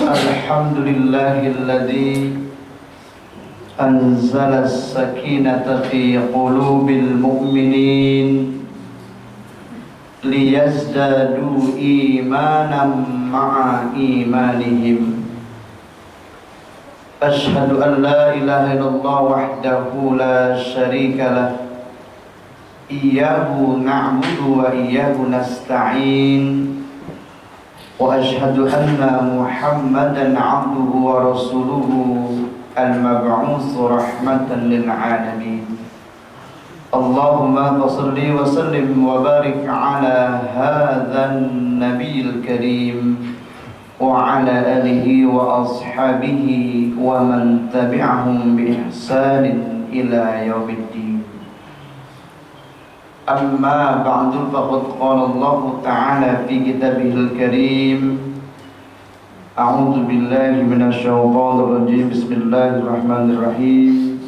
Alhamdulillahilladzi anzala as-sakinata fi qulubil mu'minin liyazdadu imanan ma'a imanihim. Ashhadu an la ilaha illallah wahdahu la syarika lah. Iyyahu na'budu wa iyyahu nasta'in. Wa ashhadu anna Muhammadan 'abduhu wa rasuluhu al-mab'uts rahmatan lil 'alamin. Allahumma shalli wa sallim wa barik 'ala hadzal nabiyil karim wa 'ala alihi wa ashabihi wa man tabi'ahum bi ihsanin ila yaumiddin. Amma ba'du, faqad qala Allah Ta'ala fi kitabihil karim. A'udzu billahi minasy syaithanir rajim. Bismillahirrahmanirrahim.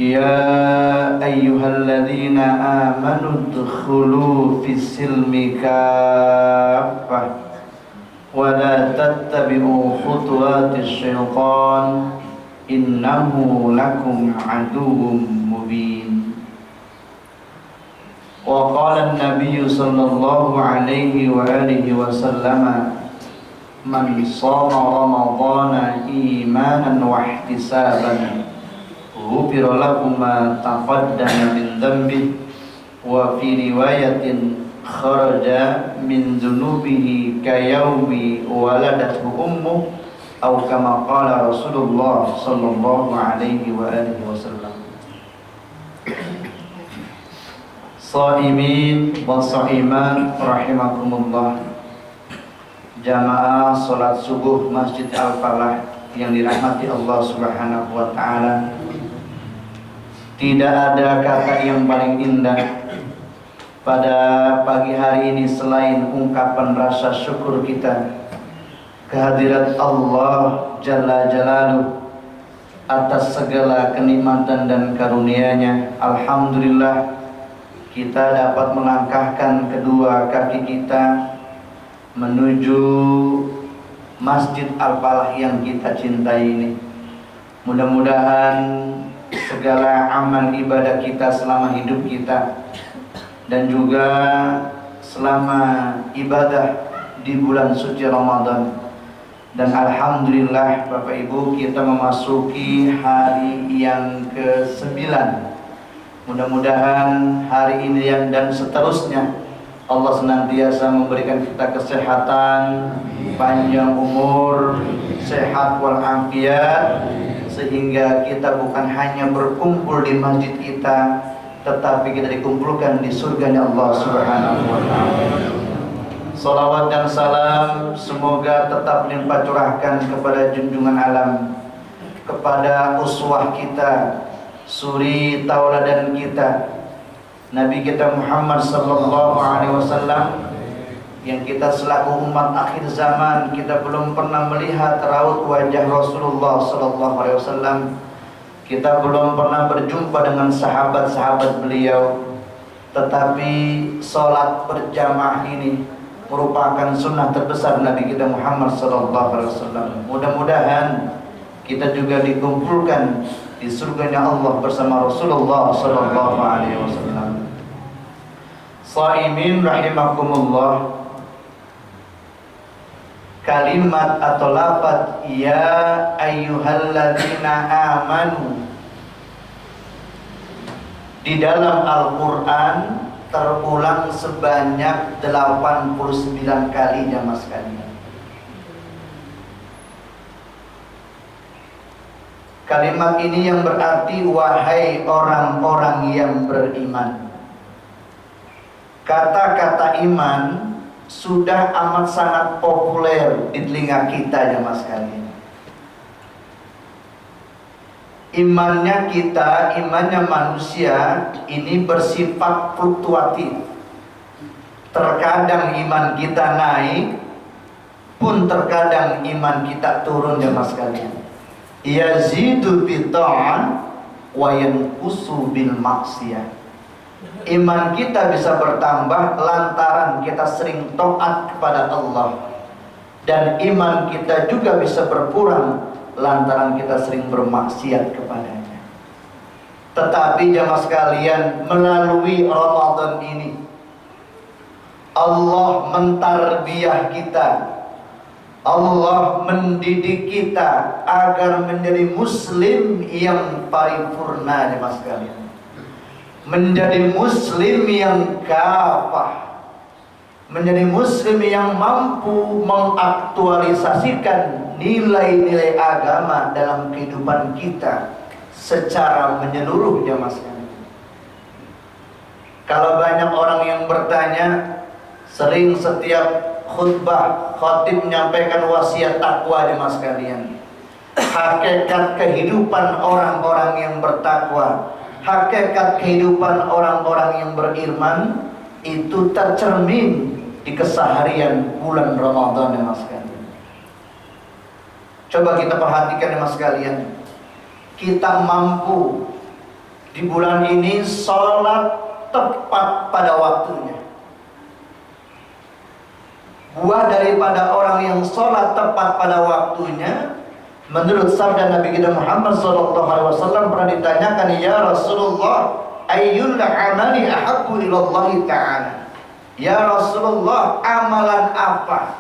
Ya ayyuhalladzina amanu udkhulu fis silmi kaffah wa la tattabi'u khutuwatis syaitan innahu lakum aduwwum mubin. Wa qala an-nabiy sallallahu alaihi wa alihi wa sallama man shama ramadhana imanan wa ihtisaban ghufira lahu ma taqaddama min dhanbihi wa fi riwayatin kharaja min dhunubihi kayawmi waladathu ummuhu aw kama qala Rasulullah sallallahu alaihi wa alihi wasallam. Shaimin wa shaimat rahimakumullah. Jamaah salat subuh Masjid Al-Falah yang dirahmati Allah Subhanahu wa taala. Tidak ada kata yang paling indah pada pagi hari ini selain ungkapan rasa syukur kita kehadirat Allah Jalla Jalaluh atas segala kenikmatan dan karunia-Nya. Alhamdulillah kita dapat melangkahkan kedua kaki kita menuju Masjid Al-Falah yang kita cintai ini. Mudah-mudahan segala amal ibadah kita selama hidup kita dan juga selama ibadah di bulan suci Ramadan. Dan alhamdulillah Bapak Ibu, kita memasuki hari yang ke-9. Mudah-mudahan hari ini dan seterusnya Allah senantiasa memberikan kita kesehatan, panjang umur, sehat walafiat, sehingga kita bukan hanya berkumpul di masjid kita, tetapi kita dikumpulkan di surganya Allah Subhanahu wa ta'ala. Salawat dan salam semoga tetap limpah curahkan kepada junjungan alam, kepada uswah kita, suri tauladan kita, Nabi kita Muhammad sallallahu alaihi wasallam, yang kita selaku umat akhir zaman kita belum pernah melihat raut wajah Rasulullah sallallahu alaihi wasallam. Kita belum pernah berjumpa dengan sahabat-sahabat beliau, tetapi salat berjamaah ini merupakan sunnah terbesar Nabi kita Muhammad sallallahu alaihi wasallam. Mudah-mudahan kita juga dikumpulkan di surganya Allah bersama Rasulullah sallallahu alaihi wasallam. Shaimin rahimakumullah. Kalimat atau lafaz ya ayyuhalladzina amanu di dalam Al-Qur'an terulang sebanyak 89 kali jamaah sekalian. Kalimat ini yang berarti wahai orang-orang yang beriman. Kata-kata iman sudah amat sangat populer di telinga kita jamaah sekalian. Imannya kita, imannya manusia ini bersifat fluktuatif. Terkadang iman kita naik, pun terkadang iman kita turun jamaah sekalian. Yazidu bi ta'an wa yanqusu bil maksiyah. Iman kita bisa bertambah lantaran kita sering taat kepada Allah, dan iman kita juga bisa berkurang lantaran kita sering bermaksiat kepadanya. Tetapi jamaah sekalian, melalui Ramadan ini Allah mentarbiyah kita, Allah mendidik kita agar menjadi muslim yang paripurna jemaah sekalian. Menjadi muslim yang kafah, menjadi muslim yang mampu mengaktualisasikan nilai-nilai agama dalam kehidupan kita secara menyeluruh jemaah sekalian. Kalau banyak orang yang bertanya, sering setiap khutbah khatib menyampaikan wasiat takwa jemaah sekalian. Hakikat kehidupan orang-orang yang bertakwa, hakikat kehidupan orang-orang yang beriman itu tercermin di keseharian bulan Ramadan jemaah sekalian. Coba kita perhatikan jemaah sekalian, kita mampu di bulan ini sholat tepat pada waktunya. Buah daripada orang yang sholat tepat pada waktunya, menurut sabda Nabi kita Muhammad SAW pernah ditanyakan, ya Rasulullah, ayyul amali ahabbu ilallahi ta'ala. Ya Rasulullah, amalan apa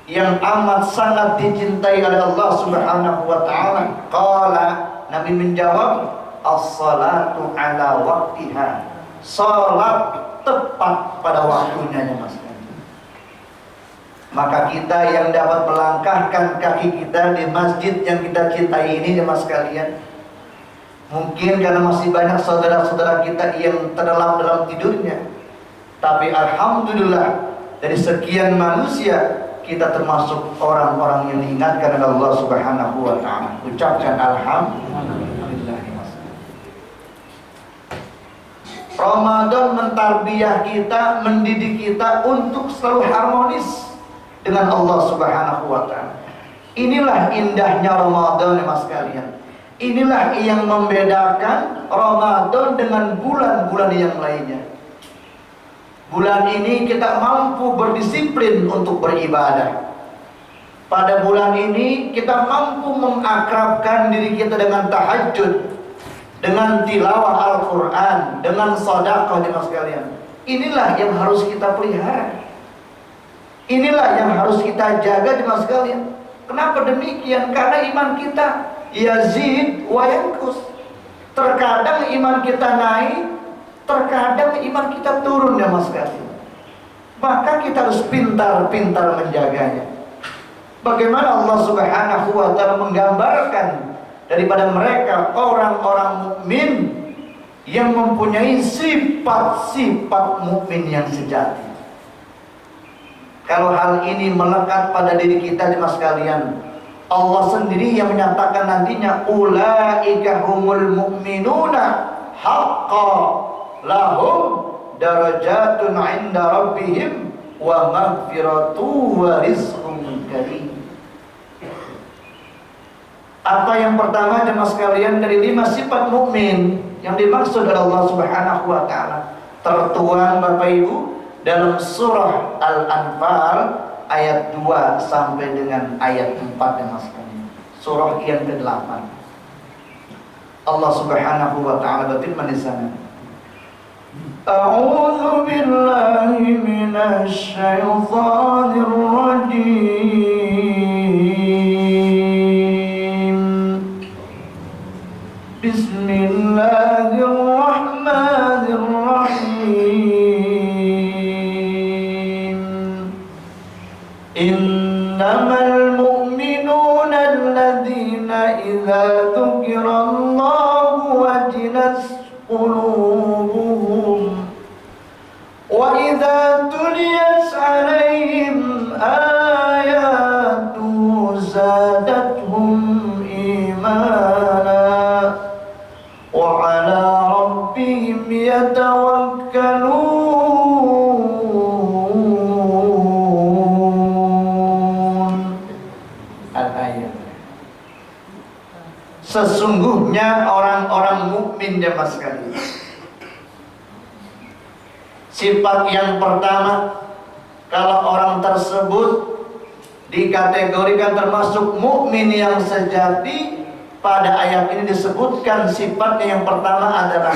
yang amat sangat dicintai oleh Allah Subhanahu wa ta'ala? Qala, Nabi menjawab, as-salatu ala waktiha. Salat tepat pada waktunya Mas. Maka kita yang dapat melangkahkan kaki kita di masjid yang kita cintai ini jemaah sekalian, mungkin karena masih banyak saudara-saudara kita yang terlelap dalam tidurnya, tapi alhamdulillah dari sekian manusia kita termasuk orang-orang yang diingatkan oleh Allah Subhanahu wa ta'ala. Ucapkan alhamdulillah. Ramadan mentarbiyah kita, mendidik kita untuk selalu harmonis dengan Allah Subhanahu wa ta'ala. Inilah indahnya Ramadan mas sekalian. Inilah yang membedakan Ramadan dengan bulan-bulan yang lainnya. Bulan ini kita mampu berdisiplin untuk beribadah. Pada bulan ini kita mampu mengakrabkan diri kita dengan tahajud, dengan tilawah Al-Quran, dengan sedekah jemaah sekalian. Inilah yang harus kita pelihara. Inilah yang harus kita jaga jemaah sekalian. Kenapa demikian? Karena iman kita yazid wa yanqus. Terkadang iman kita naik, terkadang iman kita turun jemaah sekalian. Maka kita harus pintar-pintar menjaganya. Bagaimana Allah Subhanahu wa ta'ala menggambarkan daripada mereka orang-orang mukmin yang mempunyai sifat-sifat mukmin yang sejati. Kalau hal ini melekat pada diri kita jemaah sekalian, Allah sendiri yang menyatakan nantinya ulaika humul mu'minuna haqqan lahum darajatun 'inda rabbihim wa maghfiratu wa rizqun karim. Apa yang pertama jemaah sekalian dari 5 sifat mukmin yang dimaksud oleh Allah Subhanahu wa ta'ala tertuang Bapak Ibu dalam surah Al-Anfal ayat 2 sampai dengan ayat 4 jemaah sekalian. Surah yang ke-8. Allah Subhanahu wa ta'ala berfirman di sana, A'udzu billahi minasy syaithanir rajim. Bismillahirrahmanirrahim. Innamal mu'minuna alladzina idza dzukirallahu wajilat qulubuhum wa idza tuliyat 'alaihim ayatu zadatuhum imana wa 'ala rabbihim yatawakkalun. Al-ayat. sesungguhnya orang-orang mukmin jemaah sekalian. Sifat yang pertama, kalau orang tersebut dikategorikan termasuk mukmin yang sejati, pada ayat ini disebutkan sifatnya yang pertama adalah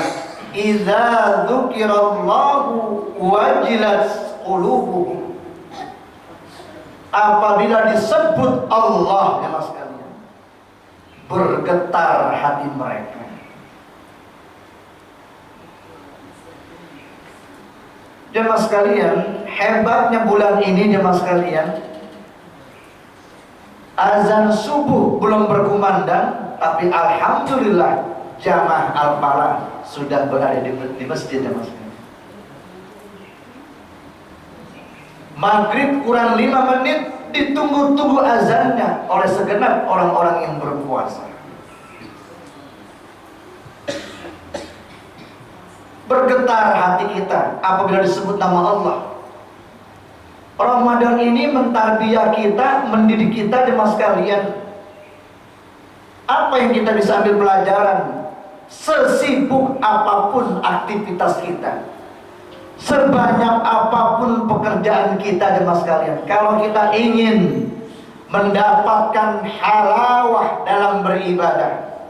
idza dzukirallahu wajilat qulubuhum. Apabila disebut Allah jemaah sekalian, bergetar hati mereka. Jemaah sekalian, hebatnya bulan ini jemaah sekalian, azan subuh belum berkumandang, tapi alhamdulillah jamaah Al-Falah sudah berada di masjid jemaah sekalian. Maghrib kurang 5 menit ditunggu-tunggu azannya oleh segenap orang-orang yang berpuasa. Bergetar hati kita apabila disebut nama Allah. Ramadan ini mentarbiyah kita, mendidik kita jemaah sekalian. Apa yang kita bisa ambil pelajaran? Sesibuk apapun aktivitas kita, sebanyak apapun pekerjaan kita jemaah sekalian, kalau kita ingin mendapatkan halawah dalam beribadah,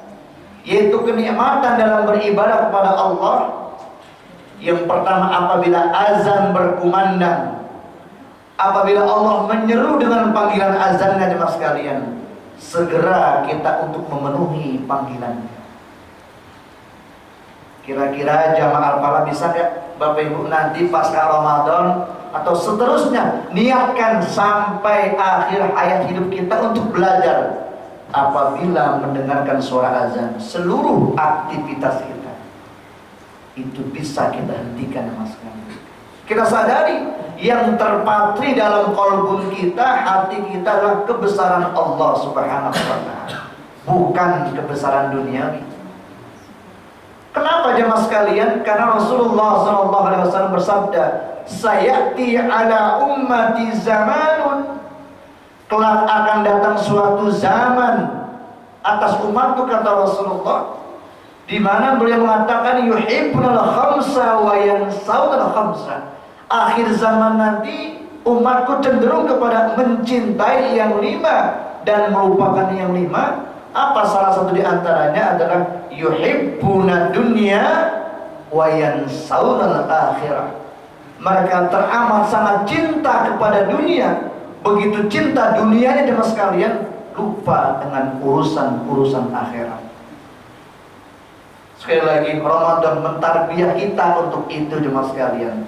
yaitu kenikmatan dalam beribadah kepada Allah, yang pertama apabila azan berkumandang, apabila Allah menyeru dengan panggilan azannya jemaah sekalian, segera kita untuk memenuhi panggilannya. Kira-kira jamaah Al-Falah bisa nggak Bapak Ibu nanti pasca Ramadan atau seterusnya niatkan sampai akhir hayat hidup kita untuk belajar, apabila mendengarkan suara azan seluruh aktivitas kita itu bisa kita hentikan mas sekalian. Kita sadari yang terpatri dalam qalbun kita, hati kita adalah kebesaran Allah Subhanahu wa taala, bukan kebesaran duniawi. Kenapa jemaah sekalian? Karena Rasulullah SAW bersabda, sayati ala ummati zamanun, kelak akan datang suatu zaman atas umatku, kata Rasulullah, di mana beliau mengatakan yuhibbunal khamsa wa yansaunal khamsa. Akhir zaman nanti umatku cenderung kepada mencintai yang 5 dan melupakan yang 5. Apa salah satu di antaranya adalah yuhibbuna dunya wa yansaunal akhirah. Mereka teramat sangat cinta kepada dunia, begitu cinta dunianya jemaah sekalian, lupa dengan urusan akhirat. Sekali lagi, Ramadan mentarbiyah kita untuk itu jemaah sekalian.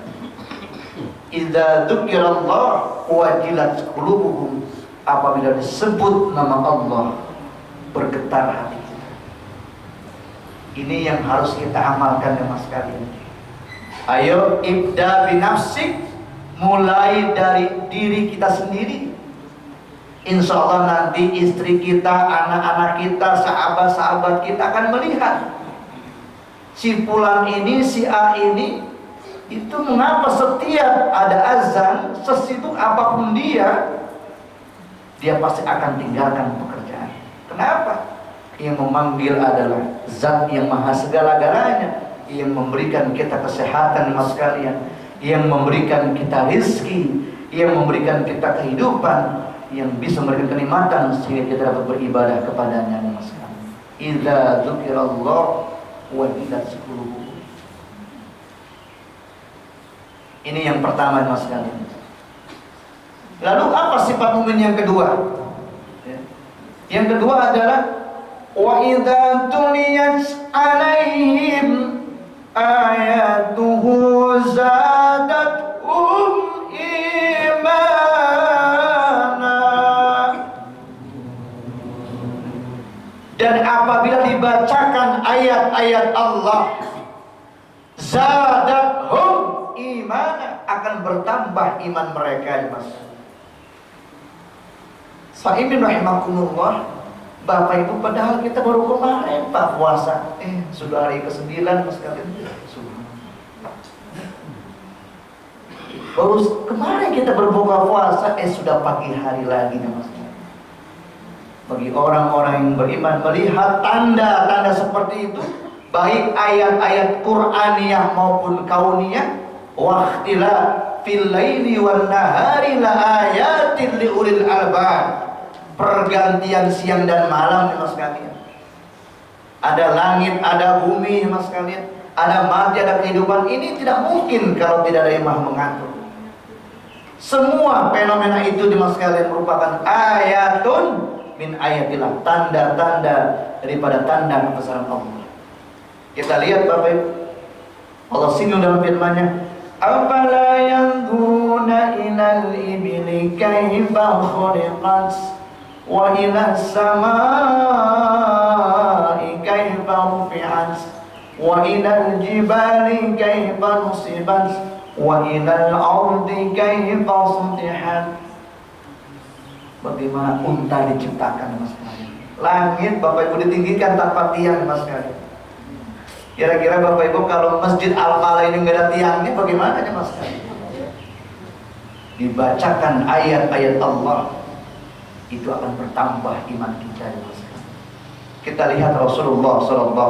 Idza dzukirallah wajilat qulubuhum, apabila disebut nama Allah bergetar hati kita. Ini yang harus kita amalkan jemaah sekalian. Ayo ibda binafsik, mulai dari diri kita sendiri. Insya Allah nanti istri kita, anak-anak kita, sahabat-sahabat kita akan melihat si fulan ini, si A ini, itu mengapa setiap ada azan, sesibuk apapun dia pasti akan tinggalkan pekerjaan. Kenapa? Yang memanggil adalah Zat yang maha segala-galanya, yang memberikan kita kesehatan mas sekalian, yang memberikan kita rizki, yang memberikan kita kehidupan, yang bisa memberikan kenikmatan sehingga kita dapat beribadah kepadanya mas sekalian. Idza dzukirallah wajilat qulubuhum. Ini yang pertama mas sekalian. Lalu apa sifat mukmin yang kedua? Yang kedua adalah wa idza tuliyat alaihim ayatuhu zadathum imana. Dan apabila dibacakan ayat-ayat Allah, zadathum imana, akan bertambah iman mereka. Mas Sa'imin rahimakumullah, Bapak Ibu, padahal kita baru kemarin Pak puasa, sudah hari ke-9 mas kalian. Baru kemarin kita berbuka puasa, sudah pagi hari lagi mas. Bagi orang-orang yang beriman melihat tanda-tanda seperti itu, baik ayat-ayat Qur'aniyah maupun kauniyah, waqtila fil laili wan nahari la ayatin liulil albab. Pergantian siang dan malam ya mas kalian. Ada langit, ada bumi ya mas kalian. Ada mati, ada kehidupan. Ini tidak mungkin kalau tidak ada yang maha mengatur. Semua fenomena itu di mas kalian merupakan ayatun min ayatillah, tanda-tanda daripada tanda kebesaran Allah. Kita lihat Bapak Ibu, Allah singgung dalam firman-Nya, "Afala yanzuruna ilal ibili kaifa khuliqat wa ilas samai kaifa rufi'at wa ilal jibali kaifa nusibat wa ilal ardi kaifa sutihat." Bagaimana unta diciptakan mas kalian. Langit Bapak Ibu ditinggikan tanpa tiang mas kalian. Kira-kira Bapak Ibu kalau Masjid Al-Falah ini nggak ada tiangnya bagaimana mas kalian? Dibacakan ayat-ayat Allah, itu akan bertambah iman kita mas kalian. Kita lihat Rasulullah SAW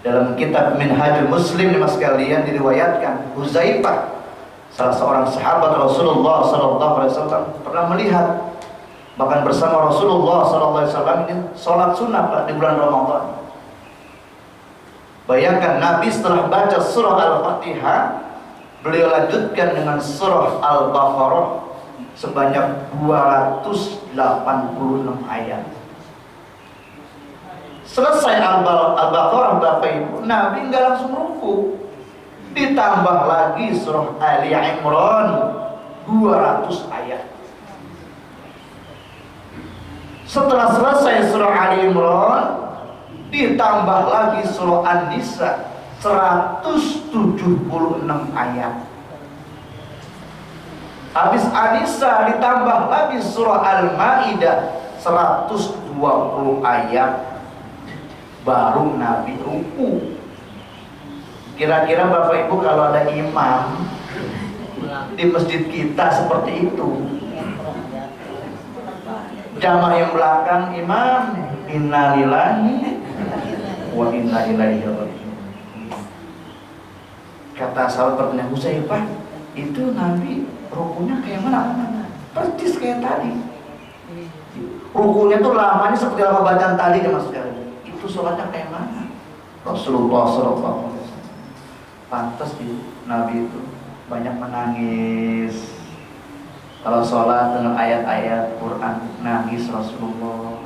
dalam kitab Minhajul Muslim mas kalian diriwayatkan Huzaifah, salah seorang sahabat Rasulullah SAW pernah melihat, bahkan bersama Rasulullah SAW ini sholat sunnah di bulan Ramadan. Bayangkan Nabi setelah baca surah Al-Fatihah, beliau lanjutkan dengan surah Al-Baqarah sebanyak 286 ayat. Selesai Al-Baqarah Bapak Ibu, Nabi nggak langsung ruku. Ditambah lagi surah Ali Imran 200 ayat. Setelah selesai surah Ali Imran, ditambah lagi surah An-Nisa 176 ayat. Habis An-Nisa ditambah lagi surah Al-Maidah 120 ayat. Baru Nabi ruku. Kira-kira Bapak Ibu kalau ada imam di masjid kita seperti itu, jamaah yang belakang imam innalillahi wa inna ilaihi raji'un. Kata sahabat bertanya, Huzaifah, itu Nabi rukunya kayak mana? Persis kayak tadi. Rukunya tuh lamanya seperti lama bacaan tadi ya mas sekalian. Itu sholatnya kayak mana? Rasulullah SAW pantas di Nabi itu banyak menangis. Kalau sholat dengan ayat-ayat Quran, nangis Rasulullah.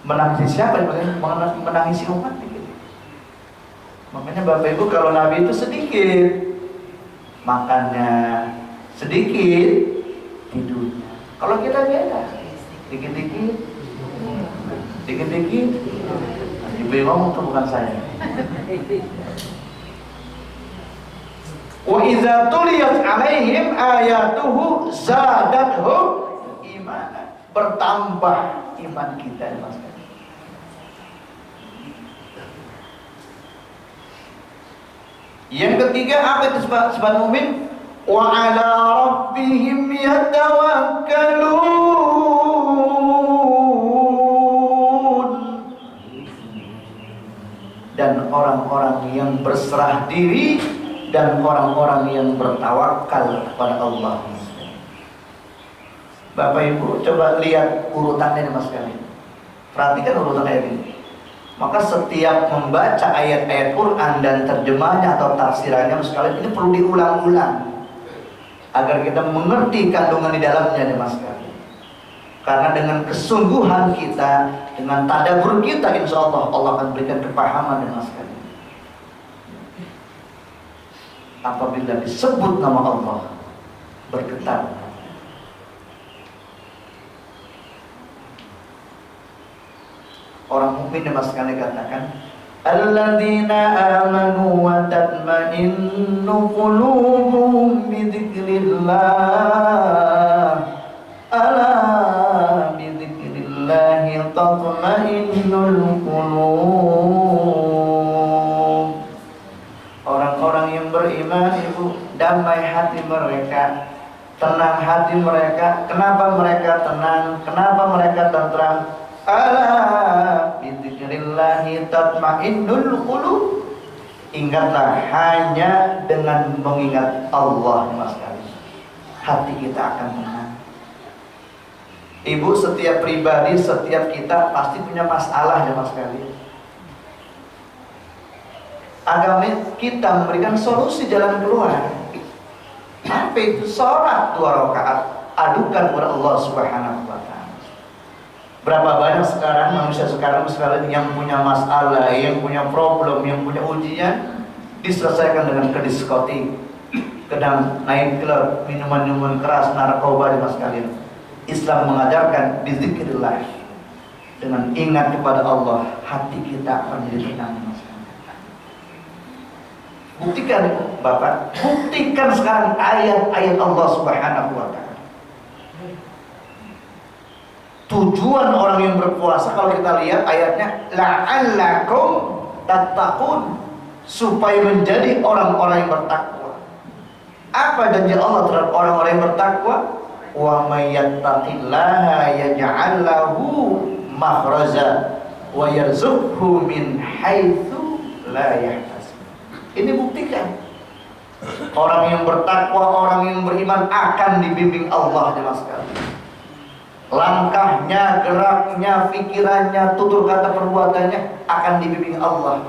Menangisi siapa? Menangisi umat gitu. Makanya Bapak Ibu kalau Nabi itu sedikit makannya, sedikit tidurnya. Kalau kita beda, dikit-dikit, dikit-dikit. Ibu ngomong itu bukan saya. Wa idza tuliyat alaihim ayatuhu zadatuhum imanan. Bertambah iman kita mas. Yang ketiga apa itu sifat mukmin? Wa ala rabbihim yatawakkalun. Dan orang-orang yang berserah diri dan orang-orang yang bertawakal kepada Allah. Bapak Ibu coba lihat urutannya mas sekalian. Perhatikan urutan ayat ini. Maka setiap membaca ayat-ayat Quran dan terjemahnya atau tafsirannya mas sekalian, ini perlu diulang-ulang agar kita mengerti kandungan di dalamnya mas sekalian. Karena dengan kesungguhan kita, dengan tadabbur kita, insya Allah Allah akan berikan kepahaman mas sekalian. Apabila disebut nama Allah, bergetar. Orang mukmin yang mas sekali katakan, alladzina amanu wa tatma'innu qulubuhum bi dzikrillah, ala bi dzikrillah tatma'innul qulub. Orang-orang yang beriman Ibu, damai hati mereka tenang hati mereka. Kenapa mereka tenang? Kenapa mereka tentram? Ala bidzikrillahi tatmainnul qulub. Ingatlah, hanya dengan mengingat Allah, Mas sekalian, hati kita akan tenang. Ibu, setiap pribadi, setiap kita pasti punya masalah ya Mas sekalian. Agama kita memberikan solusi jalan keluar. Apa itu? Sholat 2 rakaat, adukan kepada Allah Subhanahu wa ta'ala. Berapa banyak sekarang manusia sekarang yang punya masalah, yang punya problem, yang punya ujian, diselesaikan dengan ke diskotik, kedang naik klub, minuman-minuman keras, narkoba dan sekalian. Islam mengajarkan bizikrillah, dengan ingat kepada Allah, hati kita akan menjadi tenang. Buktikan Bapak, buktikan sekarang ayat-ayat Allah Subhanahu wa ta'ala. Tujuan orang yang berpuasa, kalau kita lihat ayatnya, la'allakum tattaqun, supaya menjadi orang-orang yang bertakwa. Apa janji Allah terhadap orang-orang yang bertakwa? Wa may yattaqillaha yaj'al lahu makhraja wa yarzuqhu min haitsu la yahtasib. Ini buktikan orang yang bertakwa, orang yang beriman akan dibimbing Allah jemaah sekalian. Langkahnya, geraknya, pikirannya, tutur kata perbuatannya akan dibimbing Allah.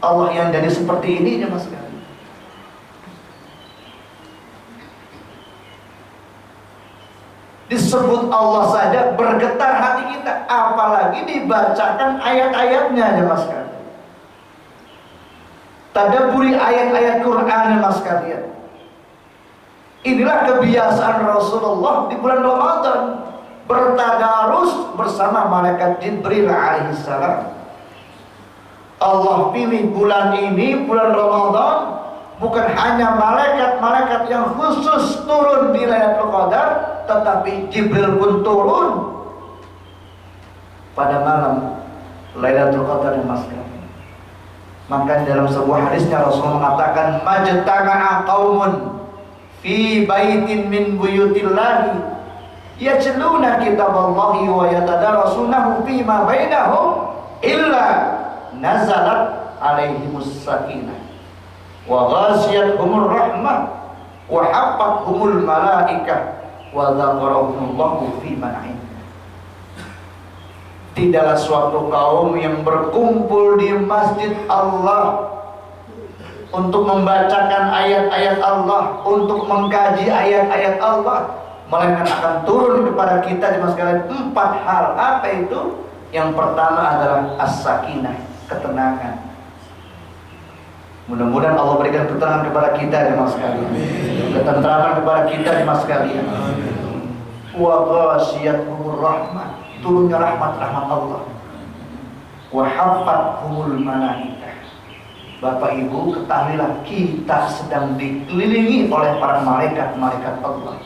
Allah yang jadi seperti ini jemaah sekalian. Disebut Allah saja bergetar hati kita, apalagi dibacakan ayat-ayatnya jemaah sekalian. Tadabburi ayat-ayat Quran mas sekalian. Inilah kebiasaan Rasulullah di bulan Ramadan, bertadarus bersama malaikat Jibril alaihissalam. Allah pilih bulan ini, bulan Ramadan, bukan hanya malaikat-malaikat yang khusus turun di Lailatul Qadar, tetapi Jibril pun turun pada malam Lailatul Qadar mas sekalian. Maka dalam sebuah hadisnya Rasulullah mengatakan, majtama'a qaumun fi baitin min buyutillahi yajluna kitaballahi wa yatadarasunahu fima bainahum illa nazalat alaihimus sakinah wa ghasiyatuhumur rahmah wa hafathumul malaikah wa dzakarahumullahu fi man 'indah. Tidaklah suatu kaum yang berkumpul di masjid Allah untuk membacakan ayat-ayat Allah, untuk mengkaji ayat-ayat Allah, melainkan akan turun kepada kita jemaah sekalian 4 hal. Apa itu? Yang pertama adalah as-sakinah, ketenangan. Mudah-mudahan Allah berikan ketenangan kepada kita jemaah sekalian, ketentraman kepada kita jemaah sekalian. Wa ghasiyatuhur rahmah, turunnya rahmat-rahmat Allah. Wa hafathumul malaikah. Bapak Ibu ketahuilah, kita sedang dikelilingi oleh para malaikat-malaikat Allah.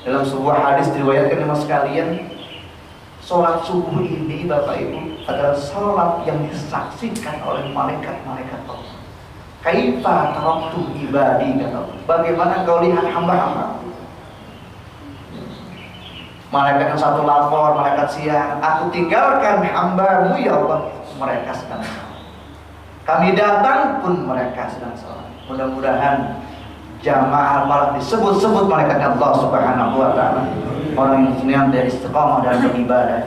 Dalam sebuah hadis diriwayatkan jemaah sekalian, sholat subuh ini Bapak Ibu adalah sholat yang disaksikan oleh malaikat-malaikat Allah. Kaifa taraktu ibadi, kata Allah. Bagaimana kau lihat hamba-hamba? Malaikat yang satu lapor, malaikat siang, aku tinggalkan hambamu ya Allah, mereka sedang sholat. Kami datang pun mereka sedang sholat. Mudah-mudahan jamaah malah disebut-sebut malaikat Allah Subhanahu wa ta'ala, orang yang senantiasa istiqamah dalam beribadah.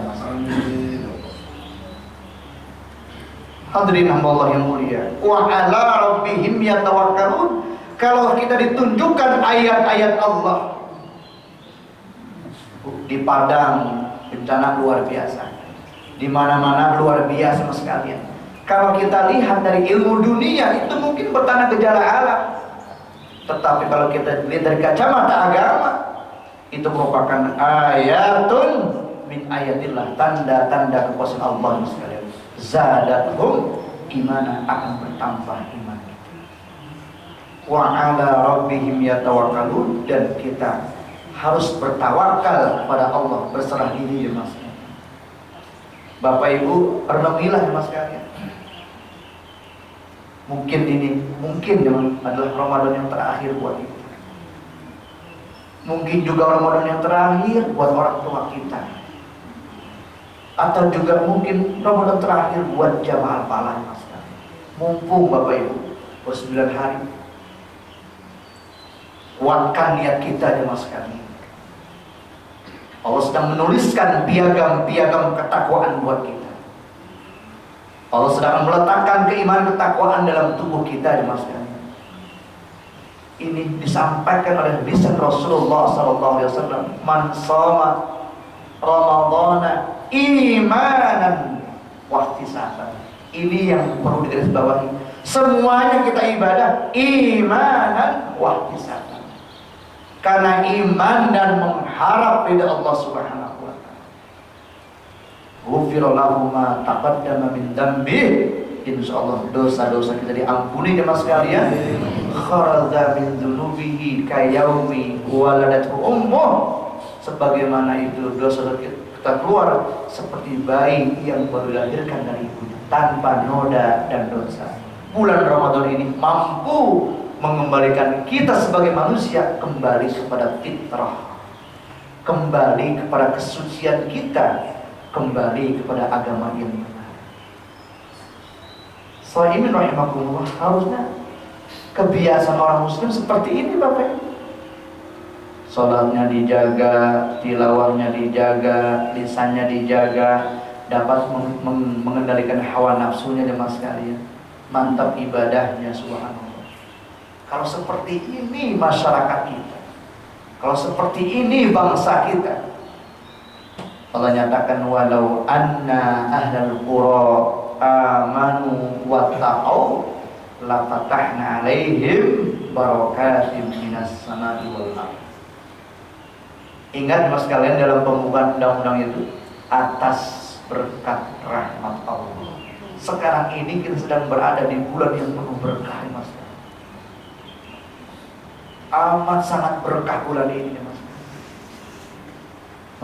Hadirin hamba Allah yang mulia, wa ala rabbihim yatawakkalun. Kalau kita ditunjukkan ayat-ayat Allah di Padang, bencana luar biasa, di mana-mana luar biasa sekalian. Kalau kita lihat dari ilmu dunia itu mungkin bertanda gejala alam, tetapi kalau kita lihat dari kacamata agama, itu merupakan ayatun min ayatillah, tanda-tanda kekuasaan Allah sekalian. Zadathum imana, akan bertambah iman kita. Wa ala rabbihim yatawakkalun, dan kita harus bertawakal kepada Allah, berserah diri ya Mas. Bapak Ibu, renungilah ya Mas sekalian. Mungkin ini adalah Ramadan yang terakhir buat kita. Mungkin juga Ramadan yang terakhir buat orang tua kita, atau juga mungkin Ramadan terakhir buat jamaah al-falah. Mumpung Bapak Ibu baru 9 hari, kuatkan niat kita jemaah sekalian. Allah sedang menuliskan piagam-piagam ketakwaan buat kita. Allah sedang meletakkan keimanan ketakwaan dalam tubuh kita jemaah sekalian. Ini disampaikan oleh lisan Rasulullah SAW. Man shoma Ramadhana imanan wahtisaban. Ini yang perlu digarisbawahi. Semuanya kita ibadah imanan wahtisaban, karena iman dan mengharap ridha Allah Subhanahu wa taala. Ghufira lahu ma taqaddama min dzambi. Insyaallah dosa-dosa kita diampuni jemaah sekalian. Kharaja min dzunubihi kayaumi waladathu ummuh. Sebagaimana itu dosa kita keluar seperti bayi yang baru dilahirkan dari ibunya, tanpa noda dan dosa. Bulan Ramadan ini mampu mengembalikan kita sebagai manusia kembali kepada fitrah, kembali kepada kesucian kita, kembali kepada agama yang benar. Shaimin rahimakumullah, harusnya kebiasaan orang muslim seperti ini Bapak. Salatnya dijaga, tilawahnya dijaga, lisannya dijaga, dapat mengendalikan hawa nafsunya jemaah sekalian. Mantap ibadahnya, subhanallah. Kalau seperti ini masyarakat kita, kalau seperti ini bangsa kita, Allah nyatakan walau anna ahlal qura amanu wattaqau la fatahna alaihim barakatim minas samai wal ardh. Ingat mas kalian dalam pembukaan undang-undang itu, atas berkat rahmat Allah. Sekarang ini kita sedang berada di bulan yang penuh berkah mas. Amat sangat berkah bulan ini mas.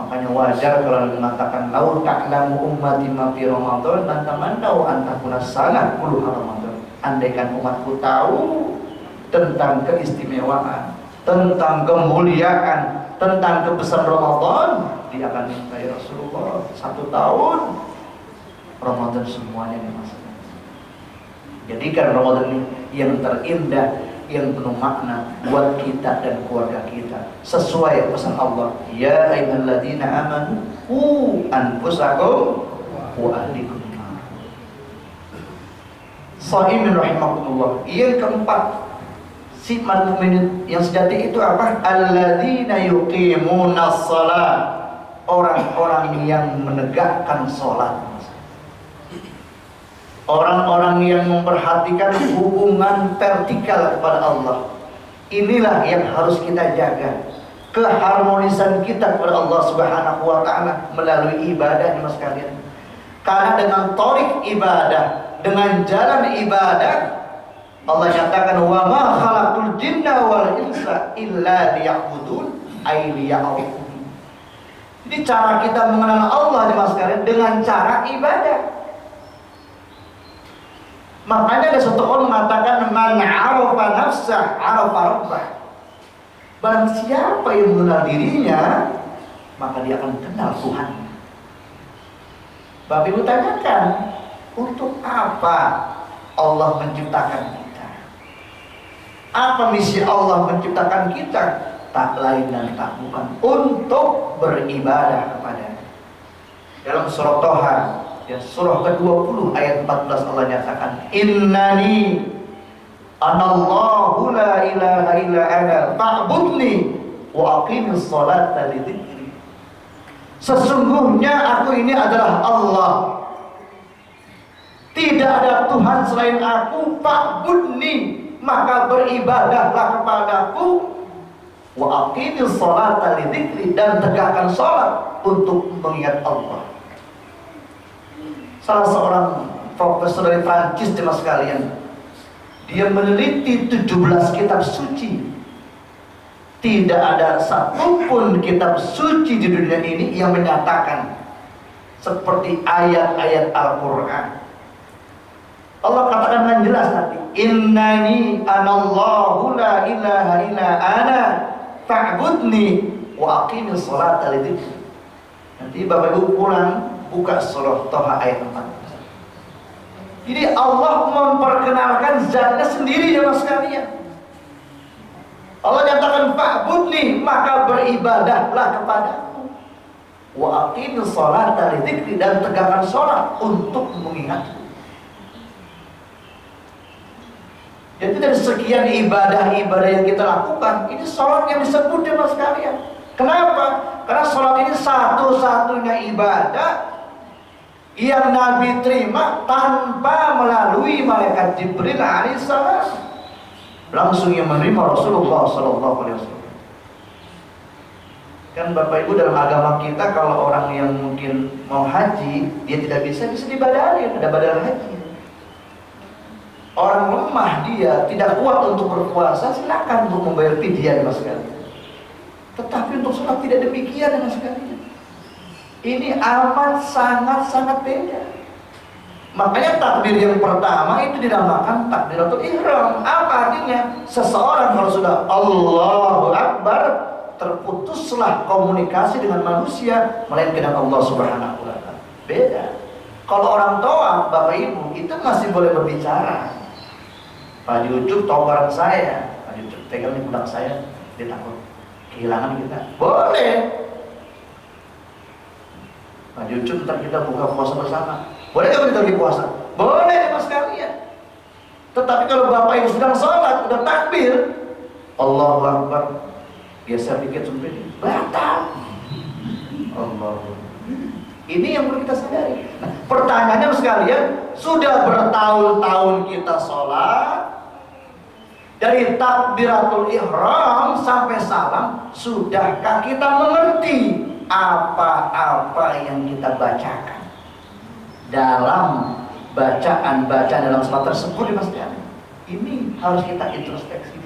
Makanya wajar kalau mengatakan lau ta'lamu ummati ma fi Ramadan lan tamannau an takuna sanah puluh Ramadan. Andaikan umatku tahu tentang keistimewaan, tentang kemuliaan, tentang kebesaran Ramadan, dia akan minta ya Rasulullah 1 tahun Ramadan semuanya dimasukkan. Jadikan Ramadan ini yang terindah, yang penuh makna buat kita dan keluarga kita, sesuai pesan Allah, ya ayyuhalladzina amanu qu anfusakum wa ahlikum. Shaimin rahimakumullah. Yang keempat, sifat mukmin yang sejati itu apa? Alladzina yuqimunas shalah. Orang-orang yang menegakkan salat. Orang-orang yang memperhatikan hubungan vertikal kepada Allah. Inilah yang harus kita jaga. Keharmonisan kita kepada Allah Subhanahu wa taala melalui ibadah mas sekalian. Karena dengan thoriq ibadah, dengan jalan ibadah, Allah nyatakan wa ma khalaqtul jinna wal insa illa liya'budun ay liya'rifun. Jadi cara kita mengenal Allah mas sekalian dengan cara ibadah. Makanya ada satu orang mengatakan man 'arafa nafsah 'arafa rabbah. Barang siapa yang mengenal dirinya, maka dia akan kenal Tuhan. Bapak Ibu tanyakan, untuk apa Allah menciptakan kita? Apa misi Allah menciptakan kita? Tak lain dan tak bukan untuk beribadah kepada-Nya. Dalam surah Thaha, ya, surah ke-20 ayat 14 Allah nyatakan innani anallahu la ilaha illa ana fa'budni wa aqimis sholata li dzikri. Sesungguhnya aku ini adalah Allah, tidak ada Tuhan selain aku, fa'budni, maka beribadahlah kepadaku, wa aqimis sholata li dzikri, dan tegakkan salat untuk mengingat Allah. Salah seorang profesor dari Prancis jemaah sekalian, dia meneliti 17 kitab suci. Tidak ada satupun kitab suci di dunia ini yang menyatakan seperti ayat-ayat Al-Quran. Allah katakan dengan jelas nanti, innani anallahu la ilaha illa ana fa'budni wa aqimis sholata lidzikri. Nanti Bapak Ibu pulang buka surah Thaha ayat 4. Jadi Allah memperkenalkan zatnya sendiri ya mas sekalian. Allah nyatakan fa'budni, maka beribadahlah kepadaku. Wa aqimis sholata lidzikri, dan tegakkan sholat untuk mengingatku. Jadi dari sekian ibadah-ibadah yang kita lakukan, ini sholat yang disebut ya mas sekalian. Kenapa? Karena sholat ini satu-satunya ibadah yang Nabi terima tanpa melalui malaikat Jibril alaihissalam, langsung yang menerima Rasulullah sallallahu alaihi wasallam. Kan Bapak Ibu, dalam agama kita kalau orang yang mungkin mau haji, dia tidak bisa dibadalin, ada badal haji. Orang lemah, dia tidak kuat untuk berpuasa, silakan untuk membayar fidyah mas sekalian. Tetapi untuk sholat tidak demikian mas sekalian. Ini amat sangat-sangat beda. Makanya takbir yang pertama itu dinamakan takbiratul ihram. Apa artinya? Seseorang kalau sudah Allahu Akbar, terputuslah komunikasi dengan manusia melainkan dengan Allah Subhanahu wa taala. Beda. Kalau orang tua, Bapak Ibu, itu masih boleh berbicara. Pak Ucup tahu barang saya, Pak Ucup pegang di pundak saya, dia takut kehilangan kita. Boleh. Pak Ucup, ntar kita buka puasa bersama. Boleh nggak kita lagi puasa? Boleh mas sekalian. Tetapi kalau Bapak Ibu sedang sholat, udah takbir, Allahu Akbar, biasa pikir sumpah batal. Allah. Ini yang perlu kita sadari. Nah, pertanyaannya sekalian, sudah bertahun-tahun kita sholat, dari takbiratul ihram sampai salam, sudahkah kita mengerti apa-apa yang kita bacakan dalam bacaan-bacaan dalam sholat tersebut ya mas sekalian? Ini harus kita introspeksi.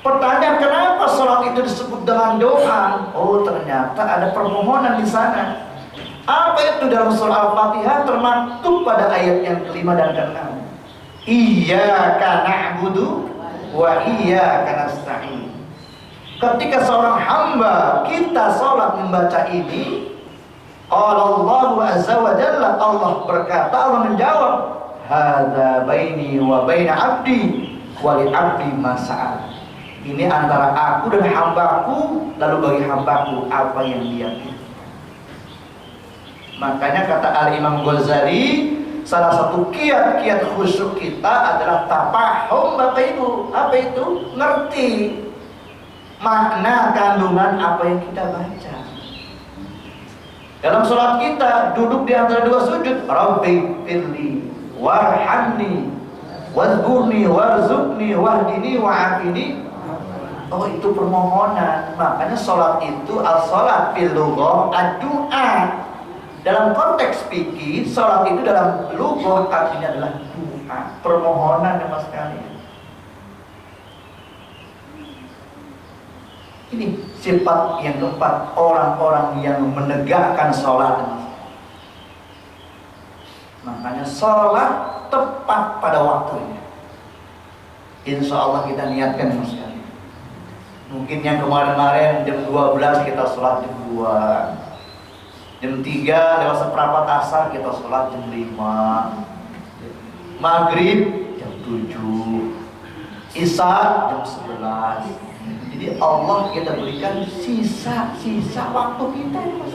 Pertanyaan, kenapa sholat itu disebut dengan doa? Oh, ternyata ada permohonan di sana. Apa itu dalam surah Al-Fatihah? Termaktub pada ayat yang kelima dan keenam. Iyyaka na'budu wa iyyaka nasta'in. Ketika seorang hamba kita sholat membaca ini, Allah azza wa jalla, Allah berkata, Allah menjawab, hadza baini wa baina abdi wa li abdi ma sa'al. Ini antara aku dan hambaku, lalu bagi hambaku apa yang dia pilih. Makanya kata Al-Imam Ghazali, salah satu kiat-kiat khusyuk kita adalah tafahum Bapak Ibu. Apa itu? Ngerti makna kandungan apa yang kita baca. Dalam sholat kita duduk di antara dua sujud, Rabbi firli warhamni wadhkurni warzuqni wahdini wa'afini. Oh, itu permohonan. Makanya sholat itu as-sholat fil lughah ad-du'a. Dalam konteks fikih, sholat itu dalam lughah artinya adalah doa, permohonan ya mas sekalian. Ini sifat yang keempat, orang-orang yang menegakkan sholat. Makanya sholat tepat pada waktunya. Insya Allah kita niatkan mas sekalian. Mungkin yang kemarin-kemarin jam 12 kita sholat jam 2, jam 3 lewat seperempat asar kita sholat jam 5, maghrib jam 7, isya jam 11. Jadi Allah kita berikan sisa waktu kita ya mas.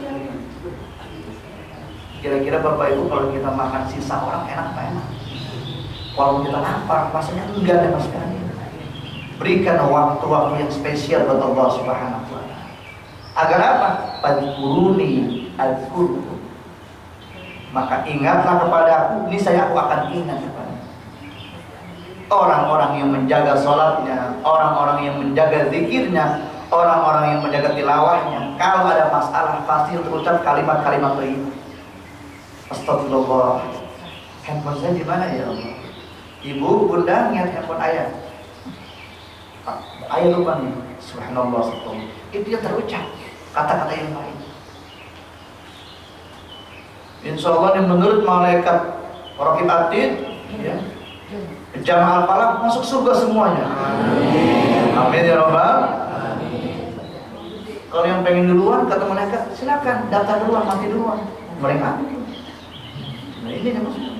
Kira-kira Bapak Ibu kalau kita makan sisa orang enak apa enak? Kalau kita lapar rasanya enggak ya mas sekalian. Berikan waktu-waktu yang spesial buat Allah Subhanahu wa taala. Agar apa? Fadhkuruni adzkurkum. Maka ingatlah kepada aku, niscaya aku akan ingat kepada. Orang-orang yang menjaga sholatnya, orang-orang yang menjaga zikirnya, orang-orang yang menjaga tilawahnya, kalau ada masalah pasti terucap kalimat-kalimat thayyibah. Astagfirullah. Handphone saya di mana ya Allah? Ibu, bunda, ingat handphone ayah. Ayah lupa nih, subhanallah, subhanallah. Itu yang terucap, kata-kata yang baik. Insya Allah yang menurut malaikat Raqib Atid, ya, Jamaah al-falah masuk surga semuanya. Amin ya rabbal. Kalau yang pengen duluan kata mereka, silakan daftar duluan, mati duluan. Mereka nah ini yang maksudnya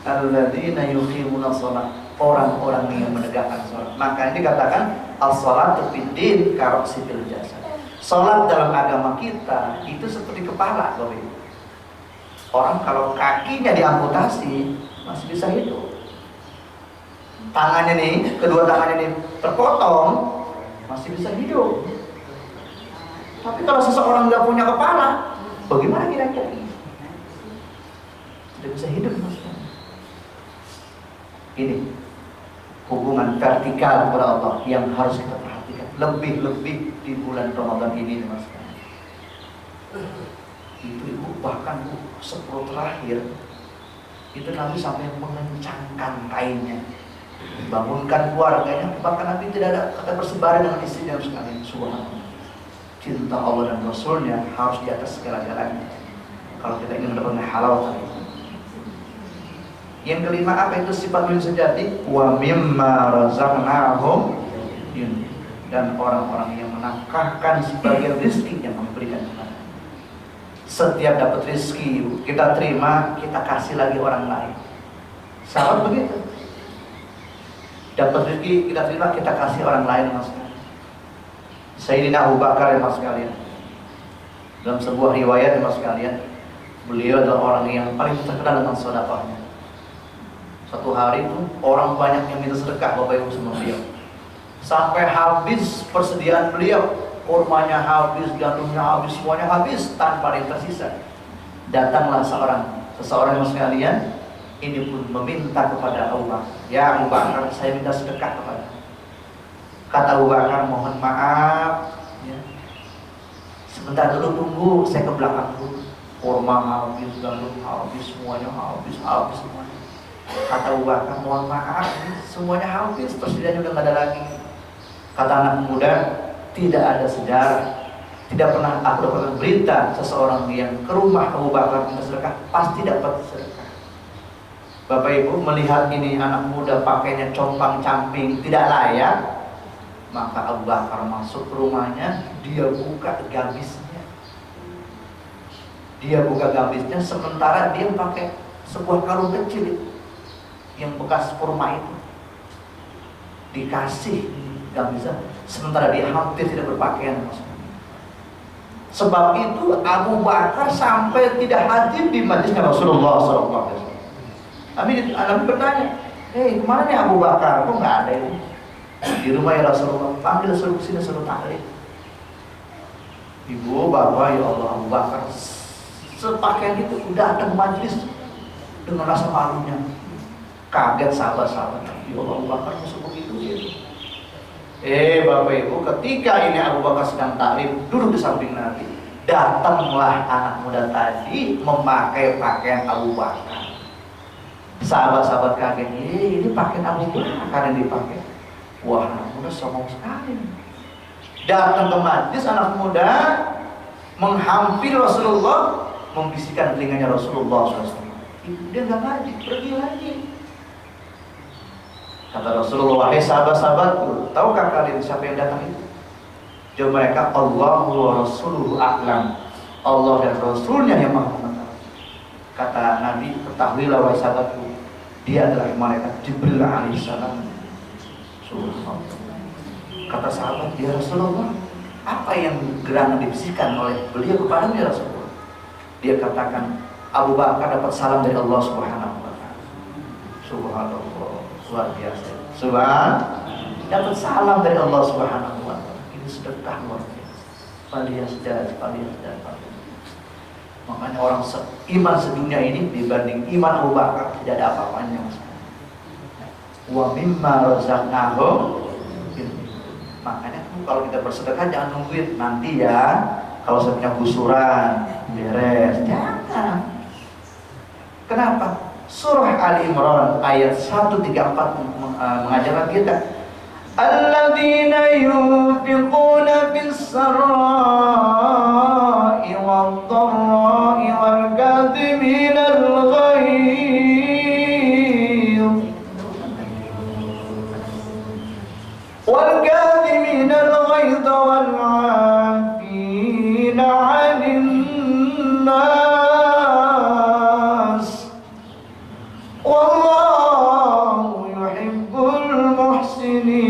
alladzina yuqimuna shalah, orang-orang yang menegakkan salat. Maka ini dikatakan as-shalatu fid-din karaqsi fil jasad. Salat dalam agama kita itu seperti kepala, Bapak Ibu. Orang kalau kakinya diamputasi masih bisa hidup. Tangannya nih, kedua tangannya nih terpotong masih bisa hidup. Tapi kalau seseorang nggak punya kepala, bagaimana kira-kira? Tidak bisa hidup maksudnya. Ini hubungan vertikal kepada Allah yang harus kita perhatikan. Lebih-lebih di bulan Ramadan ini, Mas. Ibu bahkan 10 terakhir itu Nabi sampai mengencangkan kainnya, bangunkan keluarganya. Bahkan Nabi tidak ada kata bersebaran dengan istrinya sekalian. Subhanallah. Cinta Allah dan Rasulnya harus di atas segala-galanya kalau kita ingin mendapatkan halal tadi. Yang kelima apa itu sifat min sejati? Wa mimma razaqnahum, dan orang-orang yang menafkahkan sebagian rezeki yang memberikan kepada. Setiap dapat rezeki kita terima, kita kasih lagi orang lain. Sahabat begitu. Dapat rezeki kita terima, kita kasih orang lain, Mas. Sayyidina Abu Bakar ya Mas sekalian. Dalam sebuah riwayat ya Mas sekalian, beliau adalah orang yang paling terkenal dengan sedekahnya. Satu hari itu orang banyak yang minta sedekah Bapak Ibu sama beliau. Sampai habis persediaan beliau, kurmanya habis, gandumnya habis, semuanya habis tanpa ada yang tersisa. Datanglah seseorang Mas sekalian, ini pun meminta kepada Abu Bakar, ya Abu Bakar, saya minta sedekah kepada. Kata Abu Bakar, mohon maaf ya. Sebentar dulu tunggu, saya ke belakang dulu. Kurma habis, gandum habis, semuanya habis semuanya. Kata Abu Bakar, mohon maaf, semuanya habis, persediaannya udah gak ada lagi. Kata anak muda, tidak ada sejarah, tidak pernah aku dapatkan berita seseorang yang ke rumah Abu Bakar minta sedekah pasti dapat sedekah. Bapak Ibu melihat ini anak muda pakainya compang-camping tidak layak, maka Abu Bakar masuk ke rumahnya, dia buka gamisnya. Sementara dia pakai sebuah karung kecil yang bekas kurma itu. Dikasih gamisnya, sementara dia hampir tidak berpakaian. Sebab itu Abu Bakar sampai tidak hadir di majlisnya Rasulullah SAW. Nabi bertanya, kemana nih Abu Bakar? Kok nggak ada ini? Di rumah ya Rasulullah, panggil suruh sini, suruh tahlil. Ibu, bapak, ya Allah, Abu Bakar sepakaian itu udah datang majlis dengan rasa malunya. Kaget sahabat-sahabat, ya Allah, Abu Bakar masuk begitu ya. Bapak Ibu, ketika ini Abu Bakar sedang tahlil, duduk di samping Nabi, datanglah anak muda tadi memakai pakaian Abu Bakar. Sahabat-sahabat kaget, ini pakaian Abu Bakar yang dipakai. Wah, anak muda sombong sekali. Datang ke majlis anak muda, menghampiri Rasulullah, membisikkan telinganya Rasulullah SAW. Dia nggak ngaji, pergi lagi. Kata Rasulullah, wahai sahabat-sahabatku, tahukah kalian siapa yang datang itu? Jawab mereka, Allahu wa Rasuluhu a'lam. Allah dan Rasulnya yang maha mengetahui. Kata Nabi, ketahuilah wahai sahabatku, dia adalah malaikat Jibril alaihissalam. Kata sahabat, ya Rasulullah, apa yang gerangan dibisikkan oleh beliau kepada ya Rasulullah? Dia katakan, Abu Bakar dapat salam dari Allah Subhanahu wa ta'ala. Subhanallah, luar biasa. Dapat salam dari Allah Subhanahu wa ta'ala. Ini sedekah luar biasa. Paliyasdad. Makanya orang iman sedunia ini dibanding iman Abu Bakar tidak ada apa-apanya. Wa mimma razaqnahum. Makanya kalau kita bersedekah jangan nungguin nanti ya, kalau saya punya gusuran beres, jangan. Kenapa? Surah Ali Imran ayat 134 mengajarkan kita, alladzina yunfiquna fis sarra'i wad dharra'i wal kadhiminal ghaidh Wallahu yuhibbul muhsinin.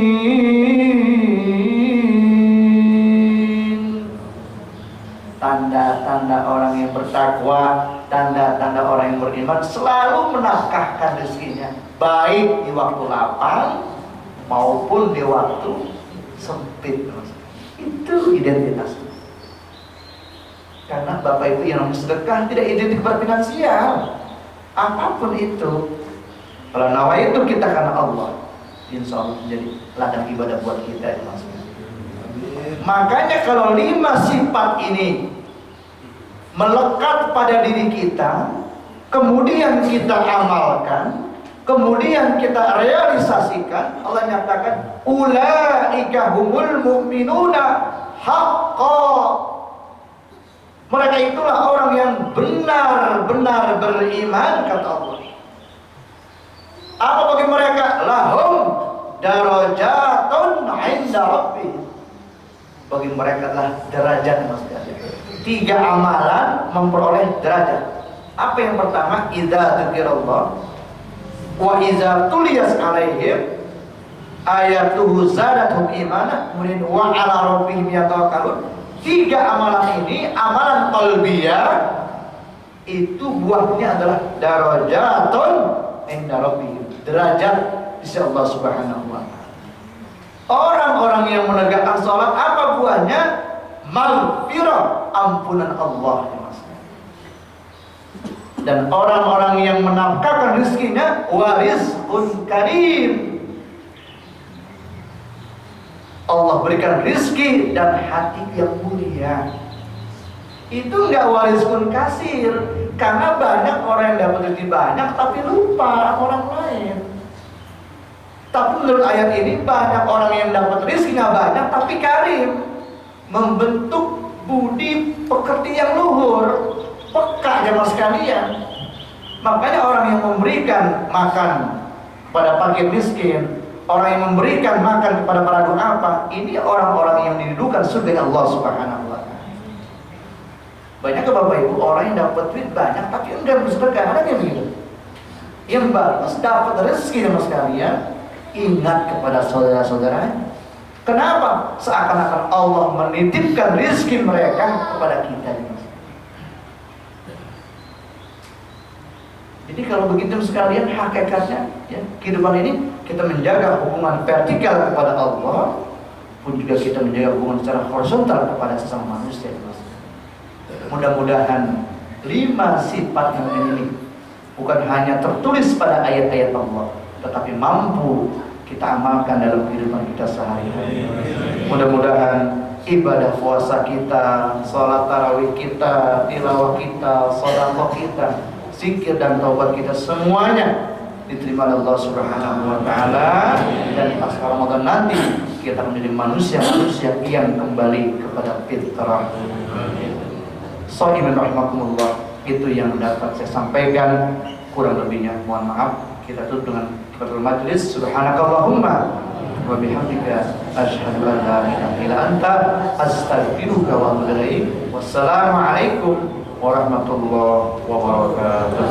Tanda-tanda orang yang bertakwa, tanda-tanda orang yang beriman selalu menafkahkan rezekinya, baik di waktu lapang maupun di waktu sempit. Itu identitasnya. Karena Bapak Ibu yang sedekah tidak identik berfinansial, apapun itu. Kalau nawa itu kita karena Allah, insya Allah menjadi ladang ibadah buat kita. Makanya kalau 5 sifat ini melekat pada diri kita, kemudian kita amalkan, kemudian kita realisasikan, Allah nyatakan ulaika humul mu'minuna haqqan. Mereka itulah orang yang benar-benar beriman, kata Allah. Apa bagi mereka? Lahum darajatun 'inda rabbihim. Bagi mereka adalah derajat, maksudnya 3 amalan memperoleh derajat. Apa yang pertama? Idza dzikirallah wa idza tuliyat 'alaihim ayatuhu zadatuhum imana, kemudian wa 'ala rabbihim yatawakkalun. 3 amalan ini, amalan qalbiyah, itu buahnya adalah darajatun inda rabbihim, derajat di sisi Allah Subhanahu wa ta'ala. Orang-orang yang menegakkan sholat, apa buahnya? Maghfirah, ampunan Allah. Dan orang-orang yang menafkahkan rezekinya, warizqun karim, Allah berikan rizki dan hati yang mulia. Itu enggak warizqun kasir, karena banyak orang yang dapat rezeki banyak tapi lupa orang lain. Tapi menurut ayat ini, banyak orang yang dapat rezekinya banyak tapi karim, membentuk budi pekerti yang luhur, peka jemaah sekalian. Makanya orang yang memberikan makan pada fakir miskin, orang yang memberikan makan kepada para duafa, ini orang-orang yang didudukan surga Allah Subhanahu wa ta'ala. Banyak ke Bapak Ibu orang yang dapat duit banyak tapi enggak bersedekah, ada yang begitu. Yang bagus dapat rezeki sama sekalian, ingat kepada saudara-saudaranya. Kenapa? Seakan-akan Allah menitipkan rezeki mereka kepada kita. Jadi kalau begitu sekalian, hakikatnya ya, kehidupan ini kita menjaga hubungan vertikal kepada Allah, pun juga kita menjaga hubungan secara horizontal kepada sesama manusia. Mudah-mudahan 5 sifat yang ini bukan hanya tertulis pada ayat-ayat Allah, tetapi mampu kita amalkan dalam kehidupan kita sehari-hari. Mudah-mudahan ibadah puasa kita, sholat tarawih kita, tilawah kita, sedekah kita, zikir dan taubat kita, semuanya diterima oleh Allah Subhanahu wa ta'ala. Dan pas Ramadan nanti kita menjadi manusia-manusia yang kembali kepada fitrah. Shaimin rahimakumullah, itu yang dapat saya sampaikan, kurang lebihnya mohon maaf. Kita tutup dengan kifaratul majlis. Subhanakallahumma wa bihamdika asyhadu an la ilaha illa anta astaghfiruka wa atubu ilaik. Wassalamualaikum warahmatullahi wabarakatuh.